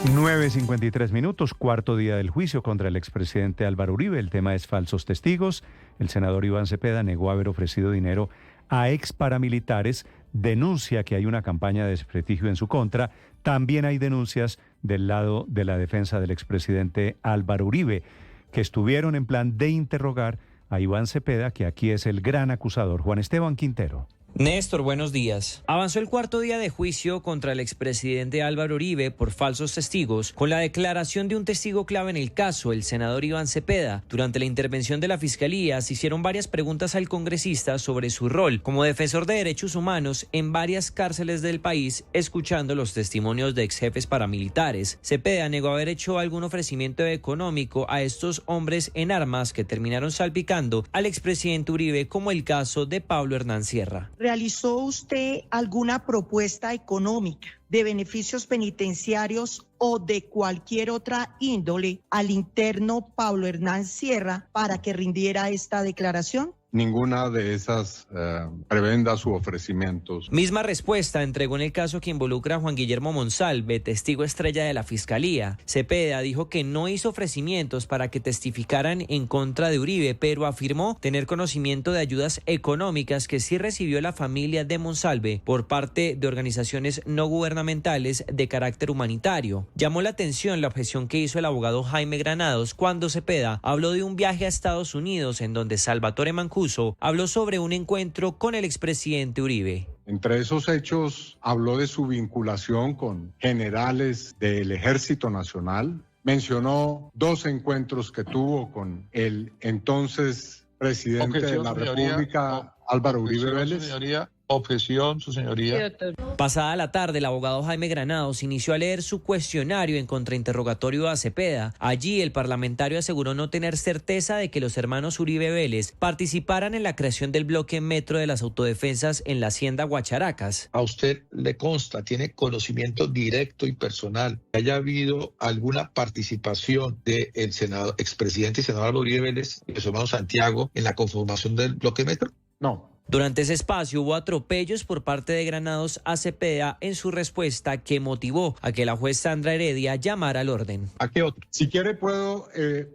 9:53, cuarto día del juicio contra el expresidente Álvaro Uribe. El tema es falsos testigos. El senador Iván Cepeda negó haber ofrecido dinero a ex paramilitares, denuncia que hay una campaña de desprestigio en su contra. También hay denuncias del lado de la defensa del expresidente Álvaro Uribe, que estuvieron en plan de interrogar a Iván Cepeda, que aquí es el gran acusador. Juan Esteban Quintero. Néstor, buenos días. Avanzó el cuarto día de juicio contra el expresidente Álvaro Uribe por falsos testigos, con la declaración de un testigo clave en el caso, el senador Iván Cepeda. Durante la intervención de la Fiscalía se hicieron varias preguntas al congresista sobre su rol como defensor de derechos humanos en varias cárceles del país, escuchando los testimonios de ex jefes paramilitares. Cepeda negó haber hecho algún ofrecimiento económico a estos hombres en armas que terminaron salpicando al expresidente Uribe, como el caso de Pablo Hernán Sierra. ¿Realizó usted alguna propuesta económica de beneficios penitenciarios o de cualquier otra índole al interno Pablo Hernán Sierra para que rindiera esta declaración? Ninguna de esas prebendas u ofrecimientos. Misma respuesta entregó en el caso que involucra a Juan Guillermo Monsalve, testigo estrella de la Fiscalía. Cepeda dijo que no hizo ofrecimientos para que testificaran en contra de Uribe, pero afirmó tener conocimiento de ayudas económicas que sí recibió la familia de Monsalve por parte de organizaciones no gubernamentales de carácter humanitario. Llamó la atención la objeción que hizo el abogado Jaime Granados cuando Cepeda habló de un viaje a Estados Unidos en donde Salvatore Mancuso habló sobre un encuentro con el expresidente Uribe. Entre esos hechos habló de su vinculación con generales del Ejército Nacional. Mencionó 2 encuentros que tuvo con el entonces presidente de la República, Álvaro Uribe Vélez. Objeción, su señoría. Pasada la tarde, el abogado Jaime Granados inició a leer su cuestionario en contrainterrogatorio a Cepeda. Allí, el parlamentario aseguró no tener certeza de que los hermanos Uribe Vélez participaran en la creación del bloque metro de las autodefensas en la hacienda Guacharacas. A usted le consta, tiene conocimiento directo y personal que haya habido alguna participación del expresidente y senador Uribe Vélez y de su hermano Santiago en la conformación del bloque metro. No. Durante ese espacio hubo atropellos por parte de Granados a Cepeda en su respuesta, que motivó a que la juez Sandra Heredia llamara al orden. ¿A qué otro? Si quiere puedo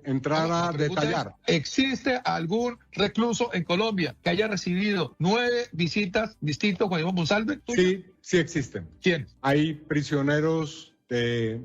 entrar a detallar. ¿Existe algún recluso en Colombia que haya recibido 9 visitas distintas con Iván Monsalve? Sí existen. ¿Quién? Hay prisioneros de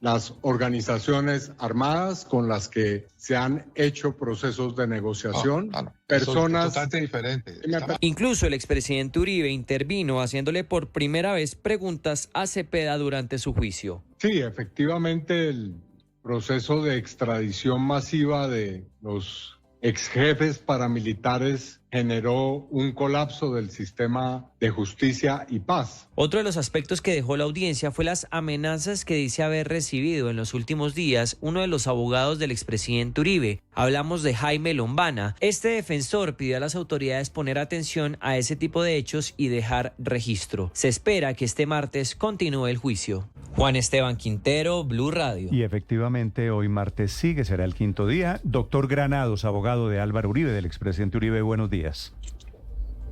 las organizaciones armadas con las que se han hecho procesos de negociación. Personas totalmente diferentes. Incluso el expresidente Uribe intervino haciéndole por primera vez preguntas a Cepeda durante su juicio. Sí, efectivamente el proceso de extradición masiva de los ex jefes paramilitares generó un colapso del sistema de justicia y paz. Otro de los aspectos que dejó la audiencia fue las amenazas que dice haber recibido en los últimos días uno de los abogados del expresidente Uribe. Hablamos de Jaime Lombana. Este defensor pidió a las autoridades poner atención a ese tipo de hechos y dejar registro. Se espera que este martes continúe el juicio. Juan Esteban Quintero, Blue Radio. Y efectivamente hoy martes será el quinto día. Doctor Granados, abogado de Álvaro Uribe, del expresidente Uribe, buenos días.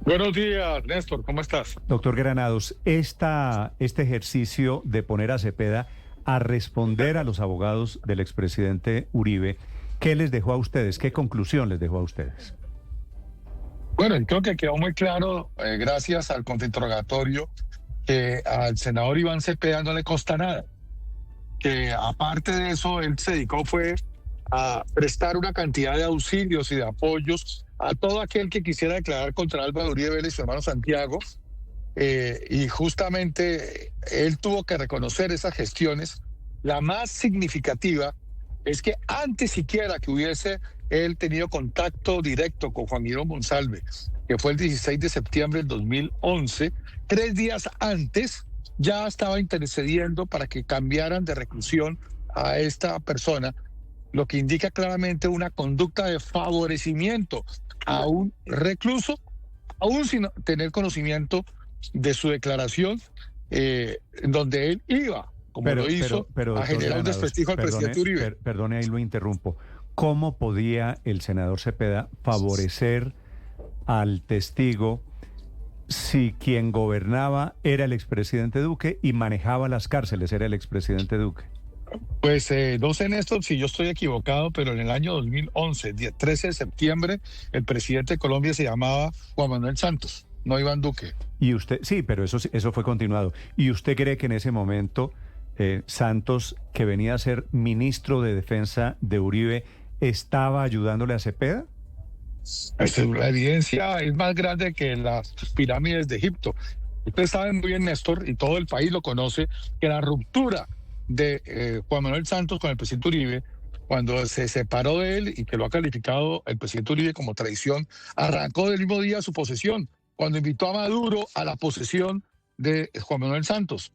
Buenos días, Néstor, ¿cómo estás? Doctor Granados, este ejercicio de poner a Cepeda a responder a los abogados del expresidente Uribe, ¿qué les dejó a ustedes? ¿Qué conclusión les dejó a ustedes? Bueno, creo que quedó muy claro, gracias al contrainterrogatorio, que al senador Iván Cepeda no le consta nada. Que aparte de eso, él se dedicó a prestar una cantidad de auxilios y de apoyos a todo aquel que quisiera declarar contra Álvaro Uribe Vélez y su hermano Santiago, y justamente él tuvo que reconocer esas gestiones. La más significativa es que antes siquiera que hubiese él tenido contacto directo con Juan Guillermo Monsalve, que fue el 16 de septiembre del 2011, 3 días antes ya estaba intercediendo para que cambiaran de reclusión a esta persona, lo que indica claramente una conducta de favorecimiento a un recluso, aún sin tener conocimiento de su declaración, donde él iba, como lo hizo, a generar un desprestigio al presidente Uribe. Perdone, ahí lo interrumpo. ¿Cómo podía el senador Cepeda favorecer al testigo si quien gobernaba era el expresidente Duque y manejaba las cárceles era el expresidente Duque? Pues no sé, Néstor, si yo estoy equivocado, pero en el año 2011, 13 de septiembre, el presidente de Colombia se llamaba Juan Manuel Santos, no Iván Duque. Y usted, sí, pero eso fue continuado. ¿Y usted cree que en ese momento Santos, que venía a ser ministro de Defensa de Uribe, estaba ayudándole a Cepeda? La evidencia es más grande que las pirámides de Egipto. Ustedes saben muy bien, Néstor, y todo el país lo conoce, que la ruptura de Juan Manuel Santos con el presidente Uribe, cuando se separó de él y que lo ha calificado el presidente Uribe como traición, arrancó del mismo día su posesión, cuando invitó a Maduro a la posesión de Juan Manuel Santos.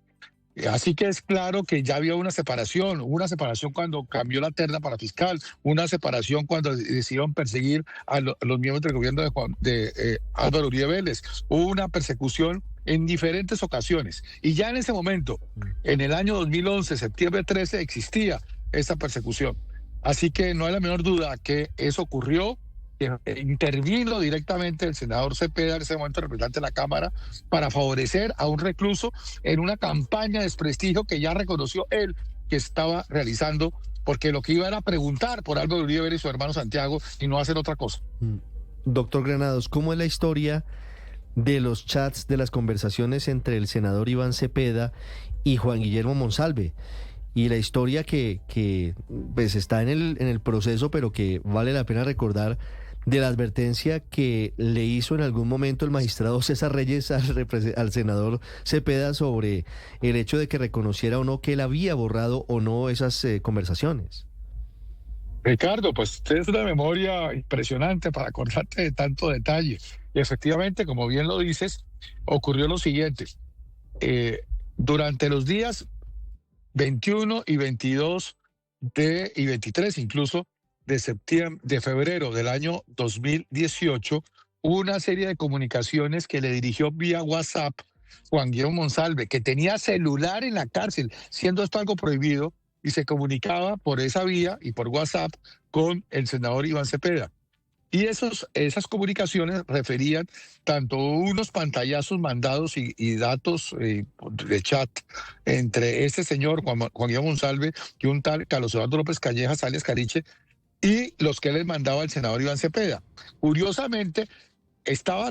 Así que es claro que ya había una separación. Hubo una separación cuando cambió la terna para fiscal, una separación cuando decidieron perseguir a los miembros del gobierno de Álvaro Uribe Vélez. Hubo una persecución en diferentes ocasiones. Y ya en ese momento, en el año 2011, septiembre 13, existía esa persecución. Así que no hay la menor duda que eso ocurrió, que intervino directamente el senador Cepeda, en ese momento representante de la Cámara, para favorecer a un recluso en una campaña de desprestigio que ya reconoció él que estaba realizando, porque lo que iba era preguntar por Álvaro Uribe Vélez y su hermano Santiago y no hacer otra cosa. Doctor Granados, ¿cómo es la historia de los chats, de las conversaciones entre el senador Iván Cepeda y Juan Guillermo Monsalve? Y la historia que pues está en el proceso, pero que vale la pena recordar, de la advertencia que le hizo en algún momento el magistrado César Reyes al senador Cepeda sobre el hecho de que reconociera o no que él había borrado o no esas conversaciones. Ricardo, pues tienes una memoria impresionante para acordarte de tanto detalle. Y efectivamente, como bien lo dices, ocurrió lo siguiente. Durante los días 21 y 22 y 23 incluso de febrero del año 2018, hubo una serie de comunicaciones que le dirigió vía WhatsApp Juan Guillermo Monsalve, que tenía celular en la cárcel, siendo esto algo prohibido, y se comunicaba por esa vía y por WhatsApp con el senador Iván Cepeda. Y esas comunicaciones referían tanto unos pantallazos mandados y datos de chat entre este señor Juan Guillermo Monsalve y un tal Carlos Eduardo López Callejas, alias Cariche, y los que les mandaba el senador Iván Cepeda. Curiosamente, estaba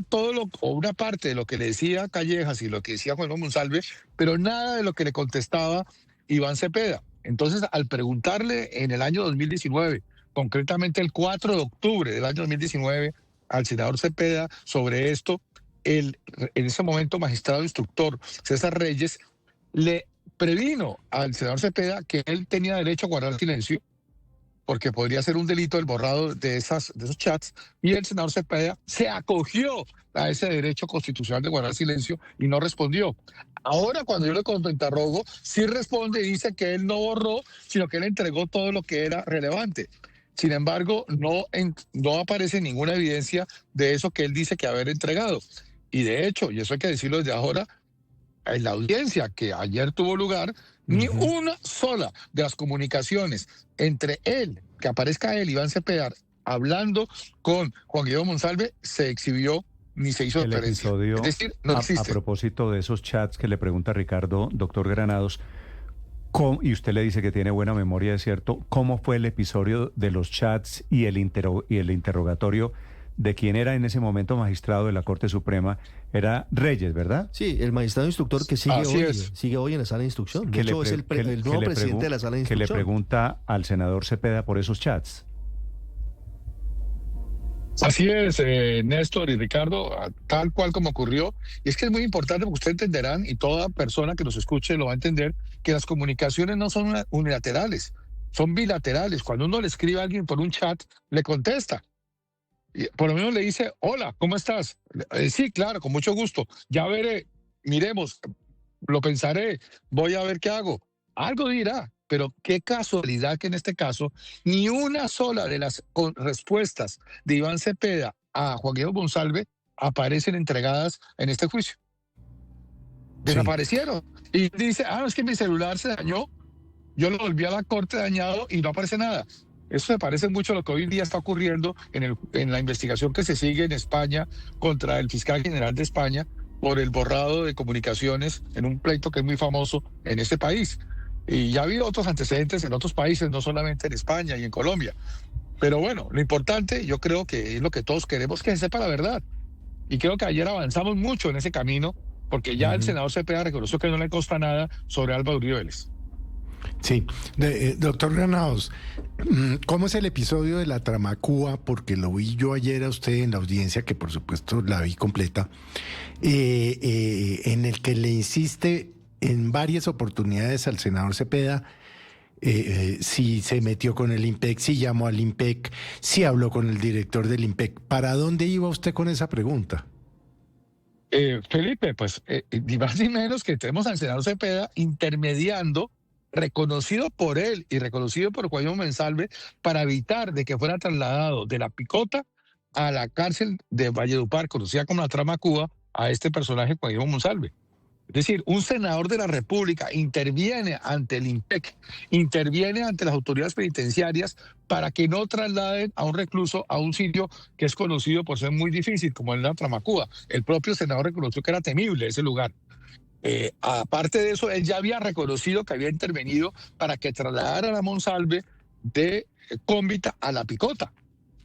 o una parte de lo que le decía Callejas y lo que decía Juan Guillermo Monsalve, pero nada de lo que le contestaba Iván Cepeda. Entonces, al preguntarle en el año 2019, concretamente el 4 de octubre del año 2019, al senador Cepeda sobre esto, en ese momento magistrado instructor César Reyes le previno al senador Cepeda que él tenía derecho a guardar silencio, porque podría ser un delito el borrado de esos chats, y el senador Cepeda se acogió a ese derecho constitucional de guardar silencio y no respondió. Ahora, cuando yo le interrogo, sí responde y dice que él no borró, sino que él entregó todo lo que era relevante. Sin embargo, no aparece ninguna evidencia de eso que él dice que haber entregado. Y de hecho, y eso hay que decirlo desde ahora, en la audiencia que ayer tuvo lugar, ni una sola de las comunicaciones entre él, que aparezca él, Iván Cepeda, hablando con Juan Guillermo Monsalve, se exhibió ni se hizo referencia. Es decir, no existe. A propósito de esos chats que le pregunta Ricardo, doctor Granados, y usted le dice que tiene buena memoria, es cierto, ¿cómo fue el episodio de los chats y el interrogatorio de quien era en ese momento magistrado de la Corte Suprema? Era Reyes, ¿verdad? Sí, el magistrado instructor que sigue hoy en la sala de instrucción. De hecho, es el nuevo presidente de la sala de instrucción. Que le pregunta al senador Cepeda por esos chats. Así es, Néstor y Ricardo, tal cual como ocurrió. Y es que es muy importante, porque ustedes entenderán, y toda persona que nos escuche lo va a entender, que las comunicaciones no son unilaterales, son bilaterales. Cuando uno le escribe a alguien por un chat, le contesta. Y por lo menos le dice, hola, ¿cómo estás? Sí, claro, con mucho gusto. Ya veré, miremos, lo pensaré, voy a ver qué hago. Algo dirá, pero qué casualidad que en este caso ni una sola de las respuestas de Iván Cepeda a Juan Guillermo Monsalve aparecen entregadas en este juicio. Desaparecieron. Y dice, es que mi celular se dañó, yo lo volví a la corte dañado y no aparece nada. Eso se parece mucho a lo que hoy en día está ocurriendo en la investigación que se sigue en España contra el fiscal general de España, por el borrado de comunicaciones en un pleito que es muy famoso en este país. Y ya ha habido otros antecedentes en otros países, no solamente en España y en Colombia. Pero bueno, lo importante, yo creo que es lo que todos queremos, que se sepa la verdad. Y creo que ayer avanzamos mucho en ese camino, porque ya el senador Cepeda reconoció que no le consta nada sobre Álvaro Uribe Vélez. Sí, doctor Granados, ¿cómo es el episodio de la Tramacúa? Porque lo vi yo ayer a usted en la audiencia, que por supuesto la vi completa, en el que le insiste en varias oportunidades al senador Cepeda si se metió con el IMPEC, si llamó al IMPEC, si habló con el director del IMPEC. ¿Para dónde iba usted con esa pregunta? Felipe, pues ni más ni menos que tenemos al senador Cepeda intermediando, reconocido por él y reconocido por Juan Guillermo Monsalve, para evitar de que fuera trasladado de la Picota a la cárcel de Valledupar, conocida como la Tramacúa, a este personaje Juan Guillermo Monsalve. Es decir, un senador de la República interviene ante el IMPEC, interviene ante las autoridades penitenciarias para que no trasladen a un recluso a un sitio que es conocido por ser muy difícil, como en la Tramacúa. El propio senador reconoció que era temible ese lugar. Aparte de eso, él ya había reconocido que había intervenido para que trasladaran a Monsalve de Cómbita a La Picota.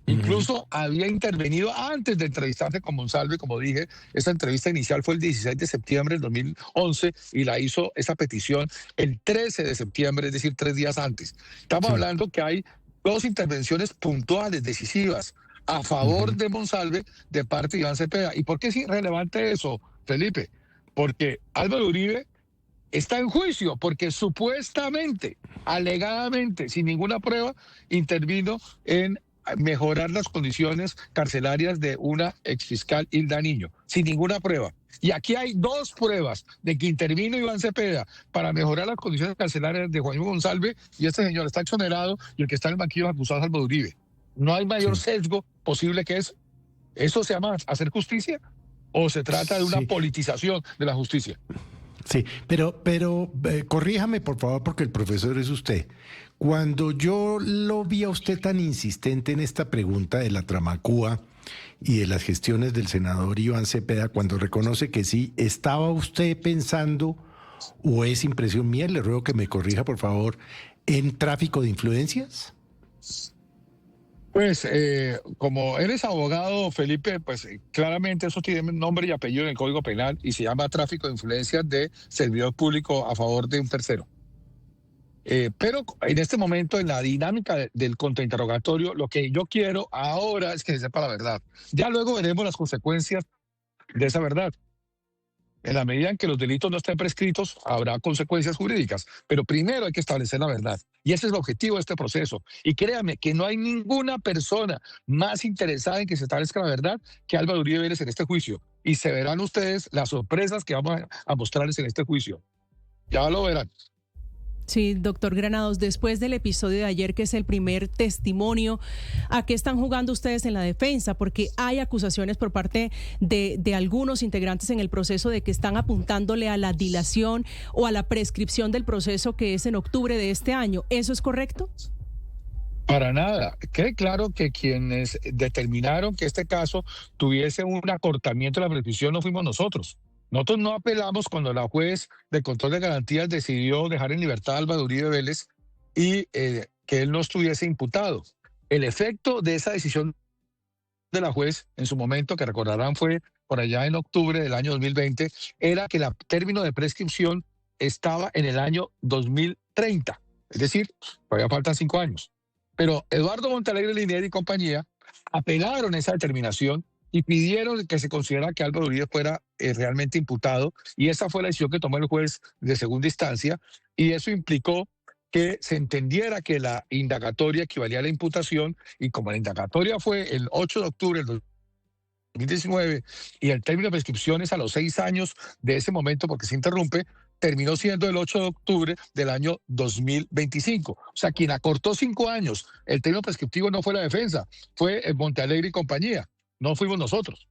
Incluso había intervenido antes de entrevistarse con Monsalve, como dije. Esa entrevista inicial fue el 16 de septiembre del 2011 y la hizo esa petición el 13 de septiembre, es decir, 3 días antes. Estamos hablando que hay 2 intervenciones puntuales, decisivas, a favor de Monsalve de parte de Iván Cepeda. ¿Y por qué es irrelevante eso, Felipe? Porque Álvaro Uribe está en juicio, porque supuestamente, alegadamente, sin ninguna prueba, intervino en mejorar las condiciones carcelarias de una exfiscal Hilda Niño, sin ninguna prueba. Y aquí hay 2 pruebas de que intervino Iván Cepeda para mejorar las condiciones carcelarias de Juan Guillermo Monsalve, y este señor está exonerado, y el que está en el banquillo acusado es Álvaro Uribe. No hay mayor sesgo posible que eso. ¿Eso se llama hacer justicia? ¿O se trata de una politización de la justicia? Sí, pero corríjame por favor, porque el profesor es usted. Cuando yo lo vi a usted tan insistente en esta pregunta de la Tramacúa y de las gestiones del senador Iván Cepeda, cuando reconoce que sí, ¿estaba usted pensando, o es impresión mía, le ruego que me corrija por favor, en tráfico de influencias? Pues como eres abogado, Felipe, pues claramente eso tiene nombre y apellido en el Código Penal y se llama tráfico de influencias de servidor público a favor de un tercero. Pero en este momento, en la dinámica del contrainterrogatorio, lo que yo quiero ahora es que se sepa la verdad. Ya luego veremos las consecuencias de esa verdad. En la medida en que los delitos no estén prescritos, habrá consecuencias jurídicas. Pero primero hay que establecer la verdad. Y ese es el objetivo de este proceso. Y créame que no hay ninguna persona más interesada en que se establezca la verdad que Álvaro Uribe Vélez en este juicio. Y se verán ustedes las sorpresas que vamos a mostrarles en este juicio. Ya lo verán. Sí, doctor Granados, después del episodio de ayer, que es el primer testimonio, ¿a qué están jugando ustedes en la defensa? Porque hay acusaciones por parte de algunos integrantes en el proceso de que están apuntándole a la dilación o a la prescripción del proceso que es en octubre de este año. ¿Eso es correcto? Para nada. Quede claro que quienes determinaron que este caso tuviese un acortamiento de la prescripción no fuimos nosotros. Nosotros no apelamos cuando la juez de control de garantías decidió dejar en libertad a Álvaro Uribe Vélez y que él no estuviese imputado. El efecto de esa decisión de la juez en su momento, que recordarán fue por allá en octubre del año 2020, era que el término de prescripción estaba en el año 2030. Es decir, todavía faltan 5 años. Pero Eduardo Montalegre Linier y compañía apelaron esa determinación y pidieron que se considerara que Álvaro Uribe fuera realmente imputado, y esa fue la decisión que tomó el juez de segunda instancia, y eso implicó que se entendiera que la indagatoria equivalía a la imputación, y como la indagatoria fue el 8 de octubre del 2019 y el término de prescripción es a los 6 años de ese momento porque se interrumpe, terminó siendo el 8 de octubre del año 2025. O sea, quien acortó 5 años el término prescriptivo no fue la defensa, fue Montalegre y compañía. No fuimos nosotros.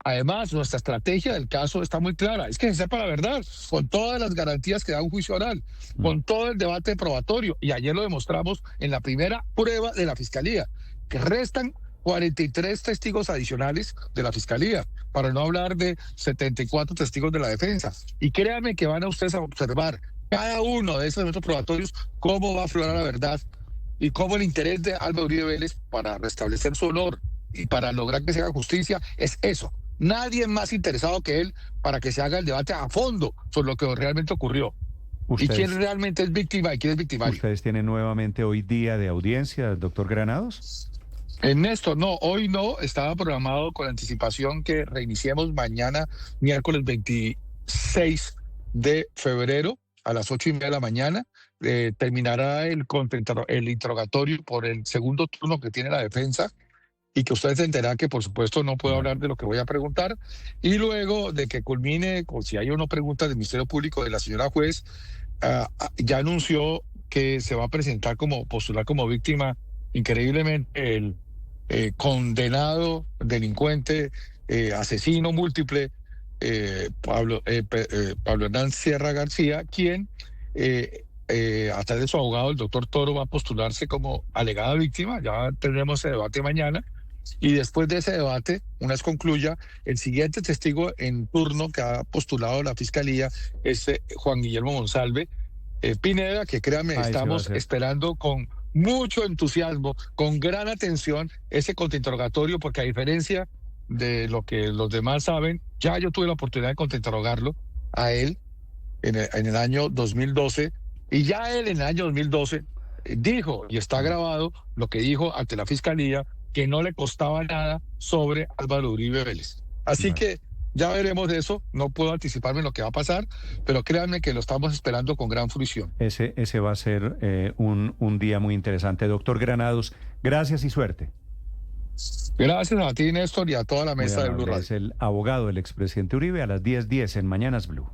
Además, nuestra estrategia del caso está muy clara. Es que se sepa la verdad, con todas las garantías que da un juicio oral, con todo el debate probatorio. Y ayer lo demostramos en la primera prueba de la Fiscalía, que restan 43 testigos adicionales de la Fiscalía, para no hablar de 74 testigos de la defensa. Y créanme que van a ustedes a observar cada uno de esos elementos probatorios cómo va a aflorar la verdad y cómo el interés de Álvaro Uribe Vélez para restablecer su honor y para lograr que se haga justicia es eso. Nadie más interesado que él para que se haga el debate a fondo sobre lo que realmente ocurrió. ¿Y quién realmente es víctima y quién es victimario? ¿Ustedes tienen nuevamente hoy día de audiencia, doctor Granados? Ernesto, no, hoy no, estaba programado con anticipación que reiniciemos mañana, miércoles 26 de febrero a las 8:30 de la mañana. Terminará el interrogatorio por el segundo turno que tiene la defensa y que ustedes se enterarán que por supuesto no puedo hablar de lo que voy a preguntar. Y luego de que culmine, o si hay una pregunta del Ministerio Público de la señora juez, ya anunció que se va a presentar postular como víctima increíblemente el condenado, delincuente, asesino múltiple, Pablo Hernán Sierra García, quien a través de su abogado, el doctor Toro, va a postularse como alegada víctima. Ya tendremos ese debate mañana. Y después de ese debate, una vez concluya, el siguiente testigo en turno que ha postulado la Fiscalía es Juan Guillermo Monsalve Pineda, que créanme, estamos esperando con mucho entusiasmo, con gran atención ese contrainterrogatorio, porque a diferencia de lo que los demás saben, ya yo tuve la oportunidad de contrainterrogarlo a él en el año 2012, y ya él en el año 2012 dijo, y está grabado, lo que dijo ante la Fiscalía, que no le costaba nada sobre Álvaro Uribe Vélez. Así que ya veremos eso, no puedo anticiparme lo que va a pasar, pero créanme que lo estamos esperando con gran fruición. Ese va a ser un día muy interesante. Doctor Granados, gracias y suerte. Gracias a ti, Néstor, y a toda la mesa de Blue Radio. Es el abogado del expresidente Uribe a las 10:10 en Mañanas Blue.